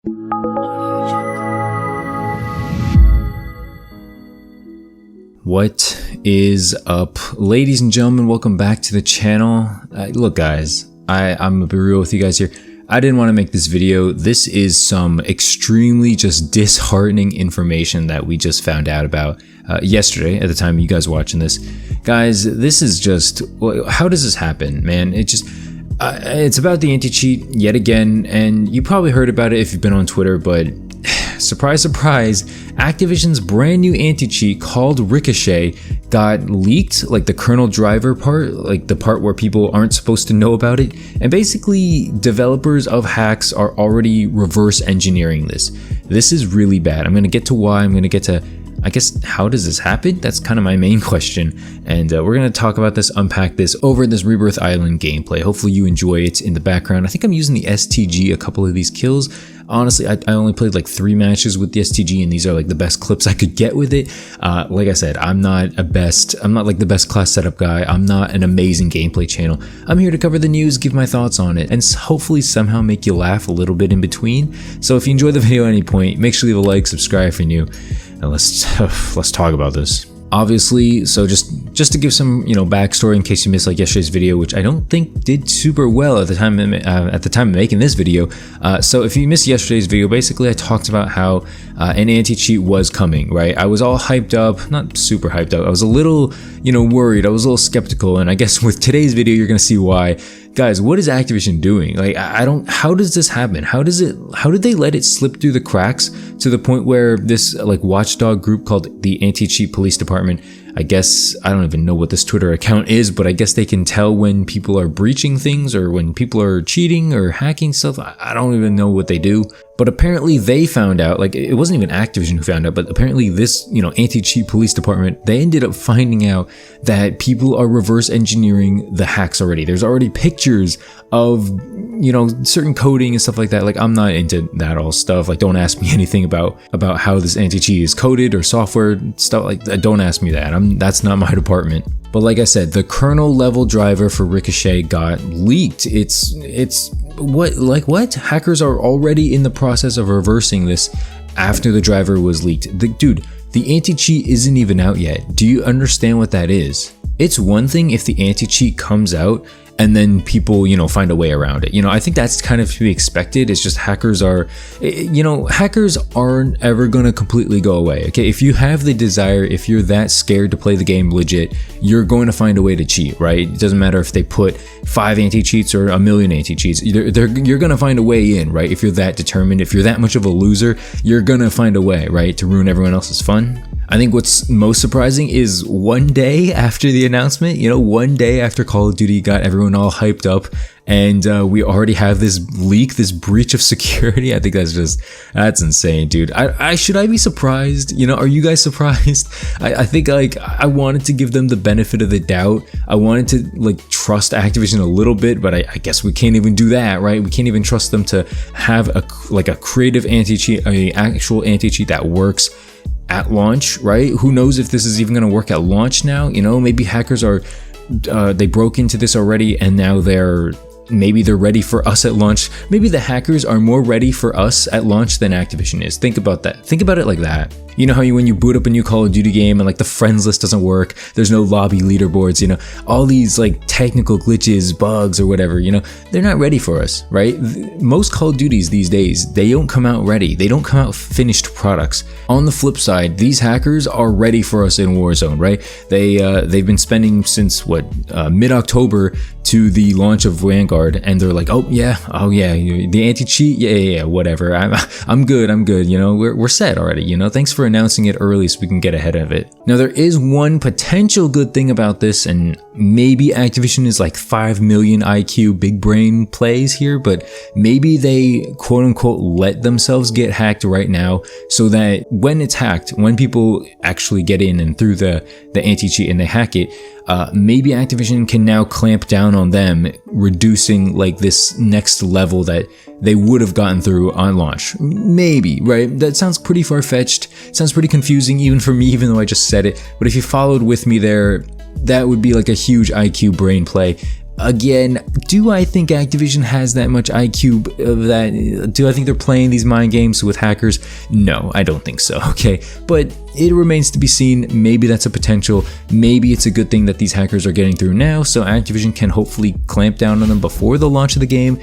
What is up, ladies and gentlemen? Welcome back to the channel. Look guys, I'm gonna be real with you guys here. I didn't want to make this video. This is some extremely just disheartening information that we just found out about yesterday at the time you guys watching this. Guys, this is just, how does this happen, man? It's about the anti-cheat yet again, and you probably heard about it if you've been on Twitter, but surprise, surprise, Activision's brand new anti-cheat called Ricochet got leaked, like the kernel driver part, like the part where people aren't supposed to know about it. And basically, developers of hacks are already reverse engineering this. This is really bad. I'm going to get to why. I'm going to get to, I guess, how does this happen? That's kind of my main question. And we're going to talk about this, unpack this over this Rebirth Island gameplay. Hopefully you enjoy it in the background. I think I'm using the STG a couple of these kills. Honestly, I only played like 3 matches with the STG, and these are like the best clips I could get with it. Like I said, I'm not like the best class setup guy. I'm not an amazing gameplay channel. I'm here to cover the news, give my thoughts on it, and hopefully somehow make you laugh a little bit in between. So if you enjoyed the video at any point, make sure you leave a like, subscribe if you're new, and let's talk about this. Obviously, so just to give some backstory in case you missed like yesterday's video, which I don't think did super well at the time of making this video. So if you missed yesterday's video, basically I talked about how an anti-cheat was coming, right? I was all hyped up, not super hyped up. I was a little worried. I was a little skeptical, and I guess with today's video you're gonna see why. Guys, what is Activision doing? Like, how does this happen? How did they let it slip through the cracks to the point where this like watchdog group called the Anti-Cheat Police Department, I guess, I don't even know what this Twitter account is, but I guess they can tell when people are breaching things or when people are cheating or hacking stuff. I don't even know what they do. But apparently they found out, like it wasn't even Activision who found out, but apparently this, anti-cheat police department, they ended up finding out that people are reverse engineering the hacks already. There's already pictures of, certain coding and stuff like that. Like, I'm not into that all stuff. Like, don't ask me anything about how this anti-cheat is coded or software stuff like that. Don't ask me that. That's not my department. But like I said, the kernel level driver for Ricochet got leaked. It's what? Hackers are already in the process of reversing this after the driver was leaked. Dude, the anti-cheat isn't even out yet. Do you understand what that is? It's one thing if the anti-cheat comes out and then people, find a way around it. I think that's kind of to be expected. It's just hackers aren't ever gonna completely go away, okay? If you have the desire, if you're that scared to play the game legit, you're going to find a way to cheat, right? It doesn't matter if they put 5 anti-cheats or a million anti-cheats. You're gonna find a way in, right? If you're that determined, if you're that much of a loser, you're gonna find a way, right? To ruin everyone else's fun. I think what's most surprising is one day after the announcement, one day after Call of Duty got everyone all hyped up, and we already have this leak, this breach of security. I think that's insane, dude. Should I be surprised? Are you guys surprised? I think like I wanted to give them the benefit of the doubt. I wanted to like trust Activision a little bit, but I guess we can't even do that, right? We can't even trust them to have a creative anti-cheat, an actual anti-cheat that works at launch, right? Who knows if this is even going to work at launch now? Maybe hackers are they broke into this already and now maybe they're ready for us at launch. Maybe the hackers are more ready for us at launch than Activision is. Think about that. Think about it like that. You know how when you boot up a new Call of Duty game and like the friends list doesn't work, there's no lobby leaderboards, all these like technical glitches, bugs or whatever, they're not ready for us, right? Most Call of Duties these days, they don't come out ready. They don't come out finished products. On the flip side, these hackers are ready for us in Warzone, right? They've been spending since mid-October to the launch of Vanguard, and they're like, oh yeah, the anti-cheat, yeah, whatever. I'm good. We're set already. Thanks for announcing it early so we can get ahead of it. Now there is one potential good thing about this, and maybe Activision is like 5 million IQ big brain plays here, but maybe they quote unquote let themselves get hacked right now so that when it's hacked, when people actually get in and through the anti-cheat and they hack it, maybe Activision can now clamp down on them, reducing like this next level that they would have gotten through on launch. Maybe, right? That sounds pretty far-fetched. Sounds pretty confusing even for me, even though I just said it. But if you followed with me there, that would be like a huge IQ brain play. Again, do I think Activision has that much IQ of that? Do I think they're playing these mind games with hackers? No, I don't think so, okay? But it remains to be seen. Maybe that's a potential. Maybe it's a good thing that these hackers are getting through now, so Activision can hopefully clamp down on them before the launch of the game.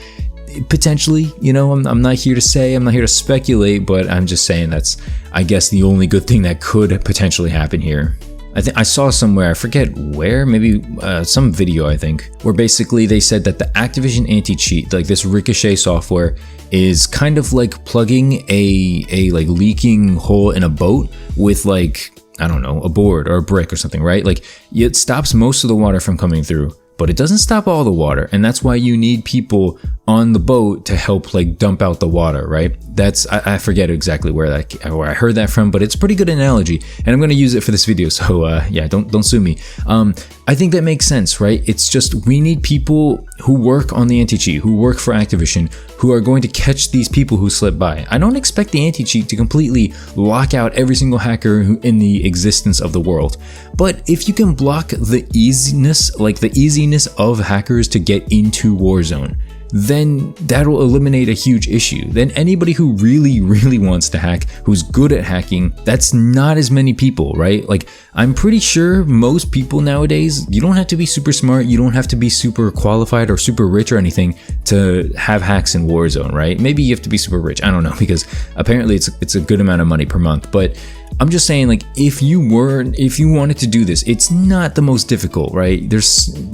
Potentially, you know, I'm not here to say, I'm not here to speculate, but I'm just saying that's, I guess, the only good thing that could potentially happen here. I think I saw somewhere, I forget where, maybe some video, I think, where basically they said that the Activision anti-cheat, like this ricochet software, is kind of like plugging a like leaking hole in a boat with like, I don't know, a board or a brick or something, right? Like it stops most of the water from coming through, but it doesn't stop all the water. And that's why you need people on the boat to help like dump out the water, right? That's, I forget exactly where I heard that from, but it's a pretty good analogy, and I'm going to use it for this video. So yeah, don't sue me. I think that makes sense, right? It's just, we need people who work on the anti-cheat, who work for Activision, who are going to catch these people who slip by. I don't expect the anti-cheat to completely lock out every single hacker in the existence of the world. But if you can block the easiness, like the easiness of hackers to get into Warzone, then that'll eliminate a huge issue. Then anybody who really wants to hack, who's good at hacking, that's not as many people, right? Like, I'm pretty sure most people nowadays, you don't have to be super smart, you don't have to be super qualified or super rich or anything to have hacks in Warzone, right? Maybe you have to be super rich, I don't know, because apparently it's a good amount of money per month. But I'm just saying, like, if you wanted to do this, it's not the most difficult, right?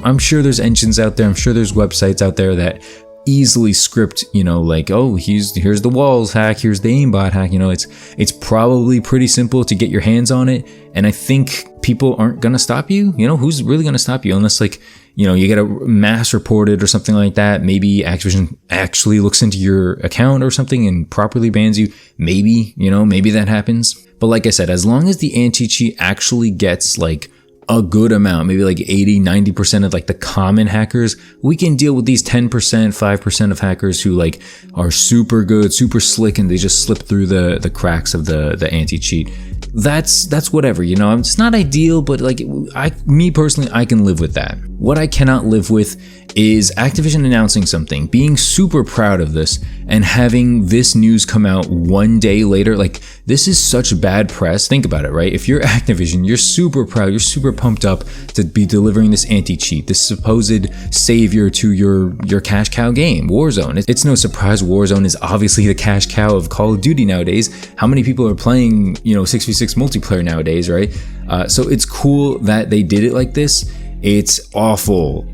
I'm sure there's engines out there, I'm sure there's websites out there that easily script, you know, like, oh, here's the walls hack, here's the aimbot hack, you know, it's probably pretty simple to get your hands on it. And I think people aren't gonna stop you. You know, who's really gonna stop you unless, like, you know, you get a mass reported or something like that. Maybe Activision actually looks into your account or something and properly bans you. Maybe, you know, maybe that happens. But like I said, as long as the anti-cheat actually gets like a good amount, maybe like 80-90% of like the common hackers, we can deal with these 10%, 5% of hackers who like are super good, super slick, and they just slip through the cracks of the anti-cheat. That's whatever, you know. It's not ideal, but like me personally, I can live with that. What I cannot live with is Activision announcing something, being super proud of this, and having this news come out one day later. Like, this is such bad press. Think about it, right? If you're Activision, you're super proud, you're super pumped up to be delivering this anti-cheat, this supposed savior to your cash cow game, Warzone. It's no surprise Warzone is obviously the cash cow of Call of Duty nowadays. How many people are playing, you know, 6v6 multiplayer nowadays, right? So it's cool that they did it like this. It's awful,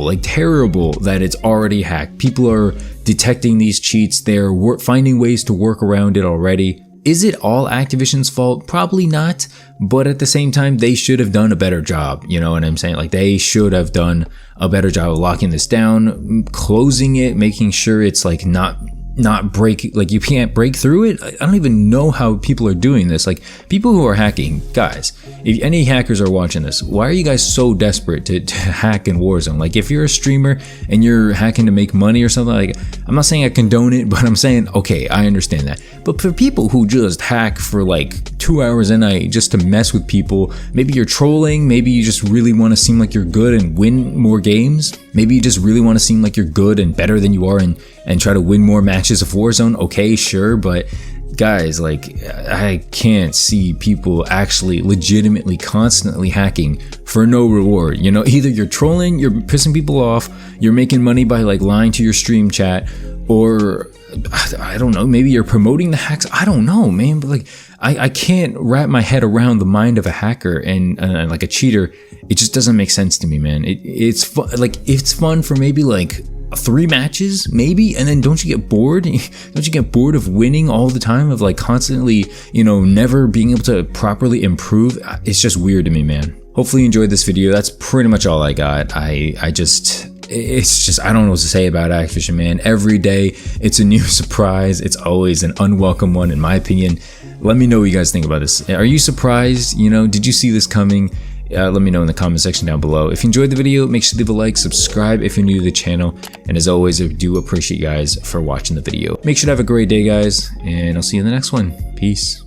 like terrible that it's already hacked. People are detecting these cheats. They're finding ways to work around it already. Is it all Activision's fault? Probably not. But at the same time, they should have done a better job. You know what I'm saying? Like, they should have done a better job of locking this down, closing it, making sure it's like not break, like you can't break through it. I don't even know how people are doing this. Like, people who are hacking, guys, if any hackers are watching this, why are you guys so desperate to hack in Warzone? Like, if you're a streamer and you're hacking to make money or something, like, I'm not saying I condone it, but I'm saying, okay, I understand that. But for people who just hack for like 2 hours a night just to mess with people, maybe you're trolling, maybe you just really want to seem like you're good and win more games, maybe you just really want to seem like you're good and better than you are and try to win more matches of Warzone. Okay, sure, but guys, like, I can't see people actually legitimately constantly hacking for no reward. You know, either you're trolling, you're pissing people off, you're making money by like lying to your stream chat, or I don't know, maybe you're promoting the hacks. I don't know, man, but like, I can't wrap my head around the mind of a hacker and like a cheater. It just doesn't make sense to me, man. It's fun, like, it's fun for maybe like 3 matches, maybe, and then don't you get bored? Don't you get bored of winning all the time, of like constantly, you know, never being able to properly improve? It's just weird to me, man. Hopefully you enjoyed this video. That's pretty much all I got. It's just, I don't know what to say about Activision, man. Every day it's a new surprise. It's always an unwelcome one, in my opinion. Let me know what you guys think about this. Are you surprised? You know, did you see this coming? Let me know in the comment section down below. If you enjoyed the video, make sure to leave a like, subscribe if you're new to the channel, and as always, I do appreciate you guys for watching the video. Make sure to have a great day, guys, and I'll see you in the next one. Peace.